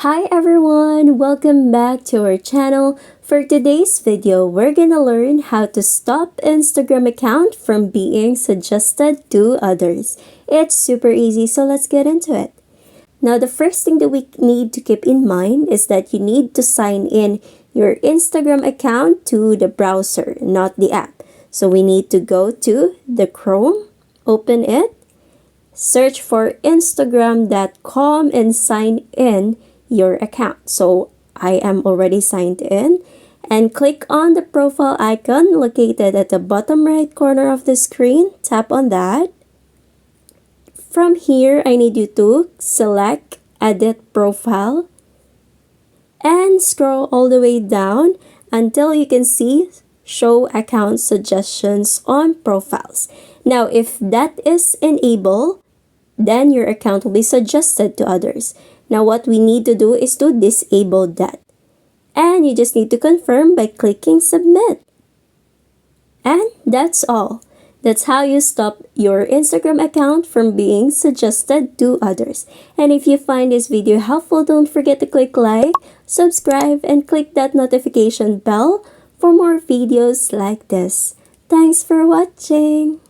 Hi everyone! Welcome back to our channel. For today's video, we're gonna learn how to stop Instagram account from being suggested to others. It's super easy, so let's get into it. Now, the first thing that we need to keep in mind is that you need to sign in your Instagram account to the browser, not the app. So we need to go to the Chrome, open it, search for instagram.com and sign in your account. So I am already signed in, and click on the profile icon located at the bottom right corner of the screen. Tap on that. From here, I need you to select edit profile and scroll all the way down until you can see show account suggestions on profiles. Now, if that is enabled, then your account will be suggested to others. Now, what we need to do is to disable that. And you just need to confirm by clicking submit. And that's all. That's how you stop your Instagram account from being suggested to others. And if you find this video helpful, don't forget to click like, subscribe, and click that notification bell for more videos like this. Thanks for watching!